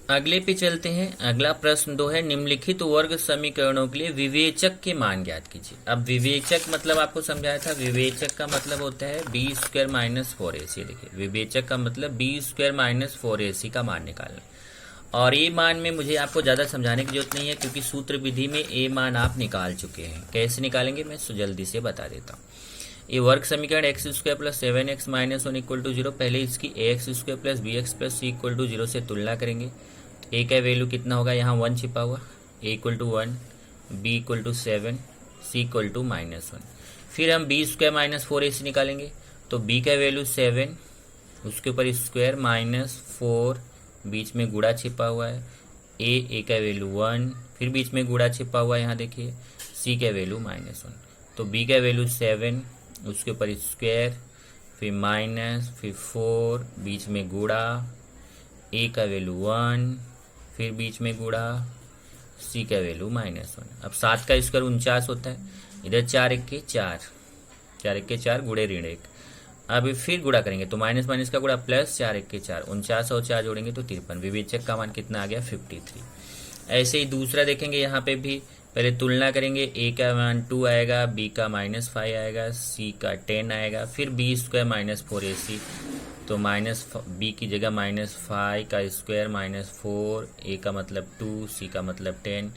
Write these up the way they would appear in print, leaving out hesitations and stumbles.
अगले पे चलते हैं। अगला प्रश्न 2 है, निम्नलिखित वर्ग समीकरणों के लिए विवेचक के मान ज्ञात कीजिए। अब विवेचक मतलब आपको समझाया था, विवेचक का मतलब होता है बी स्क्वायर माइनस 4ac। देखिए विवेचक का मतलब बी स्क्वायर माइनस 4ac का मान निकालना। और ए मान में मुझे आपको ज़्यादा समझाने की जरूरत नहीं है, क्योंकि सूत्र विधि में ए मान आप निकाल चुके हैं। कैसे निकालेंगे मैं जल्दी से बता देता हूँ। ये वर्ग समीकरण x square plus 7x minus 1 equal to 0, पहले इसकी a x square plus b x plus c equal to 0 से तुलना करेंगे। ए का वैल्यू कितना होगा, यहाँ 1 छिपा हुआ, a equal to 1, b equal to 7, c equal to -1। फिर हम बी स्क्वायर माइनस 4ac निकालेंगे, तो बी का वैल्यू 7, उसके ऊपर स्क्वायर -4, बीच में गुणा छिपा हुआ है, ए का वैल्यू 1, फिर बीच में गुणा छिपा हुआ है, यहाँ देखिए सी का वैल्यू -1। तो बी का वैल्यू 7, उसके ऊपर स्क्वायर, फिर माइनस, फिर 4, बीच में गुणा, ए का वैल्यू 1, फिर बीच में गुणा, सी का वैल्यू -1। अब 7 का स्क्वायर 49 होता है, इधर 4 1 4, 4 1 4 गुणे ऋण 1। अब फिर गुणा करेंगे तो माइनस माइनस का गुणा प्लस, 4 1 4, 49 और 4 जोड़ेंगे तो 53। विवेचक का मान कितना आ गया, 53। ऐसे ही दूसरा देखेंगे, यहाँ पे भी पहले तुलना करेंगे। ए का मान 2 आएगा, बी का -5 आएगा, सी का 10 आएगा, फिर बी स्क्वायर माइनस 4ac, तो माइनस बी की जगह -5 का स्क्वायर -4, ए का मतलब 2, सी का मतलब 10,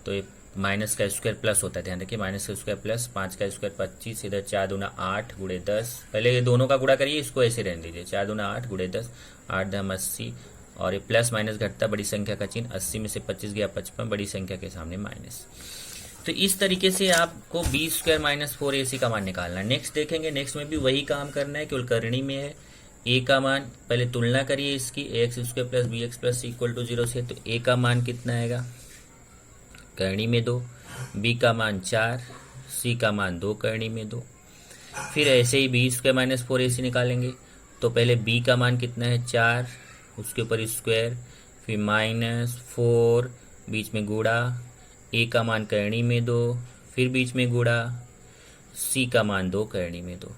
तो ये माइनस का स्क्वायर प्लस होता है, ध्यान रखिए माइनस का स्क्वायर प्लस, 5 का स्क्वायर 25, इधर 4 दूना 8 गुणे 10, पहले ये दोनों का गुणा करिए, इसको ऐसे रहने दीजिए, 4 दूना 8 गुणे 10, 8 दम 80, और ये प्लस माइनस घटता, बड़ी संख्या का चिन्ह, 80 में से 25 गया 55, बड़ी संख्या के सामने माइनस। तो इस तरीके से आपको बी स्क्वायर माइनस 4ac का मान निकालना है। नेक्स्ट देखेंगे, नेक्स्ट में भी वही काम करना है, केवल करनी में है। ए का मान पहले तुलना करिए इसकी, x square plus b x plus c equal to 0 से, तो ए का मान कितना आएगा, करनी में 2, बी का मान 4, सी का मान 2, करनी में 2। फिर ऐसे ही बी स्क्वायर माइनस 4ac निकालेंगे, तो पहले बी का मान कितना है 4, उसके ऊपर स्क्वायर, फिर -4, बीच में गुणा, ए का मान करनी में 2, फिर बीच में गुणा, सी का मान 2, करनी में 2।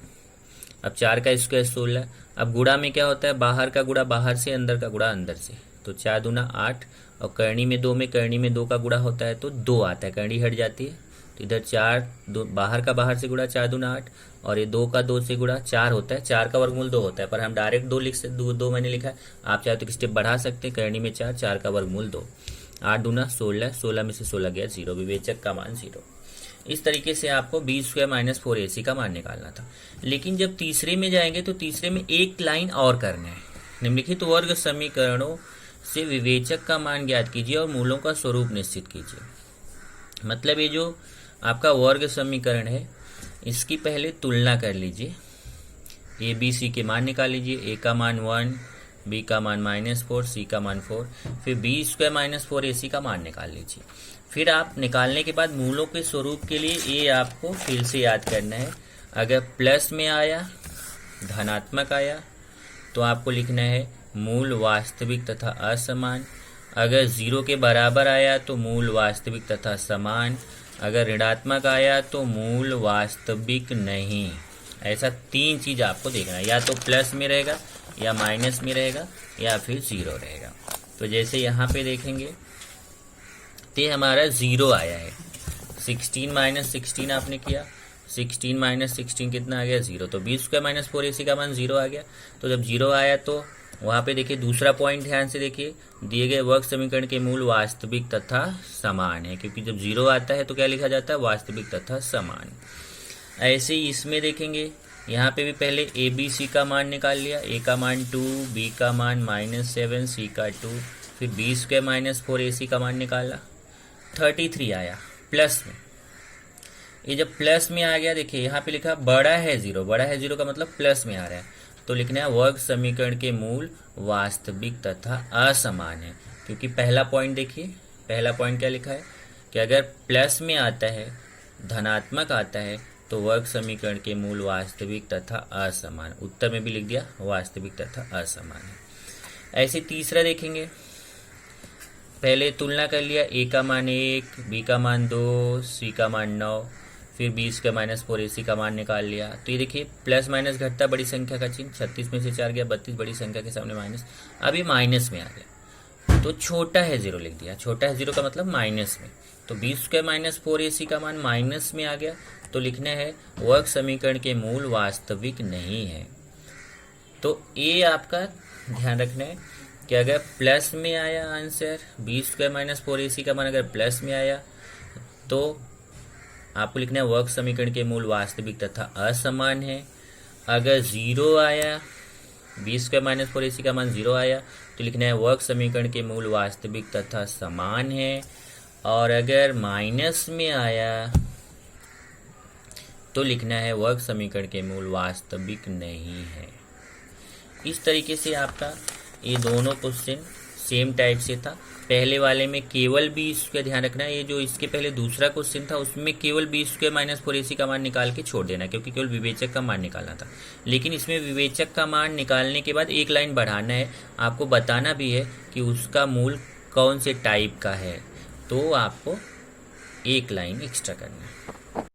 अब 4 का स्क्वायर 16। अब गुणा में क्या होता है, बाहर का गुणा बाहर से, अंदर का गुणा अंदर से, तो 4 दूना 8, और करनी में 2 में करनी में 2 का गुणा होता है तो 2 आता है, करनी हट जाती है, तो इधर 4 दो, बाहर का बाहर से गुणा, 4 दूना 8, और ये 2 का 2 से गुणा 4 होता है, 4 का वर्गमूल 2 होता है, पर हम डायरेक्ट 2 लिख सकते, 2 मैंने लिखा है, आप चाहे तो स्टेप बढ़ा सकते हैं, करनी में 4, 4 का वर्गमूल 2, 8 दूना 16, 16 में से 16 गया 0, विवेचक का मान 0। इस तरीके से आपको बी स्क्वायर माइनस 4ac का मान निकालना था। लेकिन जब तीसरे में जाएंगे तो तीसरे में एक लाइन और करना है। निम्नलिखित वर्ग समीकरणों से विवेचक का मान ज्ञात कीजिए और मूलों का स्वरूप निश्चित कीजिए। मतलब ये जो आपका वर्ग समीकरण है, इसकी पहले तुलना कर लीजिए, ए बी सी के मान निकाल लीजिए। ए का मान 1, बी का मान -4, सी का मान 4, फिर बी स्क्वायर माइनस 4ac का मान निकाल लीजिए। फिर आप निकालने के बाद मूलों के स्वरूप के लिए ये आपको फिर से याद करना है। अगर प्लस में आया, धनात्मक आया, तो आपको लिखना है मूल वास्तविक तथा असमान। अगर 0 के बराबर आया तो मूल वास्तविक तथा समान। अगर ऋणात्मक आया तो मूल वास्तविक नहीं। ऐसा 3 चीज आपको देखना है, या तो प्लस में रहेगा, या माइनस में रहेगा, या फिर 0 रहेगा। तो जैसे यहाँ पे देखेंगे, ते हमारा 0 आया है, 16 माइनस 16 आपने किया, 16 माइनस 16 कितना आ गया, 0। तो बी स्क्वायर माइनस 4ac का मान 0 आ गया। तो जब 0 आया तो वहाँ पे देखिए दूसरा पॉइंट ध्यान से देखिए, दिए गए वर्ग समीकरण के मूल वास्तविक तथा समान है, क्योंकि जब 0 आता है तो क्या लिखा जाता है, वास्तविक तथा समान। ऐसे ही इसमें देखेंगे, यहाँ पे भी पहले ए बी सी का मान निकाल लिया। ए का मान 2, बी का मान -7, सी का 2, फिर बी स्क्वायर माइनस 4ac का मान निकाला, 33 आया प्लस में। ये जब प्लस में आ गया, देखिए यहाँ पे लिखा बड़ा है 0, बड़ा है 0 का मतलब प्लस में आ रहा है, तो लिखना है वर्ग समीकरण के मूल वास्तविक तथा असमान है। क्योंकि पहला पॉइंट देखिए, पहला पॉइंट क्या लिखा है कि अगर प्लस में आता है, धनात्मक आता है, तो वर्ग समीकरण के मूल वास्तविक तथा असमान। उत्तर में भी लिख दिया वास्तविक तथा असमान है। ऐसे तीसरा देखेंगे, पहले तुलना कर लिया, ए का मान 1, बी का मान 2, सी का मान 9, फिर 20 का माइनस 4ac का मान निकाल लिया। तो ये देखिए प्लस माइनस घटता, बड़ी संख्या का चिन्ह, 36 में से 4 गया 32, बड़ी संख्या के सामने माइनस। अब ये माइनस में आ गया, तो छोटा है 0 लिख दिया। छोटा है 0 का मतलब माइनस में, तो बी स्क्वायर माइनस 4ac का मान माइनस में आ गया, तो लिखना है वर्ग समीकरण के मूल वास्तविक नहीं है। तो ये आपका ध्यान रखना है कि अगर प्लस में आया answer, B square minus 4ac का मान अगर प्लस में आया तो आपको लिखना है वर्ग समीकरण के मूल वास्तविक तथा असमान है। अगर 0 आया, बी स्क्वायर माइनस 4ac का मान 0 आया तो लिखना है वर्ग समीकरण के मूल वास्तविक तथा समान है। और अगर माइनस में आया तो लिखना है वर्ग समीकरण के मूल वास्तविक नहीं है। इस तरीके से आपका ये दोनों क्वेश्चन सेम टाइप से था। पहले वाले में केवल बी स्क्वायर, ध्यान रखना है ये जो इसके पहले दूसरा क्वेश्चन था उसमें केवल बी स्क्वायर माइनस 4ac का मान निकाल के छोड़ देना, क्योंकि केवल विवेचक का मान निकालना था। लेकिन इसमें विवेचक का मान निकालने के बाद एक लाइन बढ़ाना है, आपको बताना भी है कि उसका मूल कौन से टाइप का है, तो आपको एक लाइन एक्स्ट्रा करना है।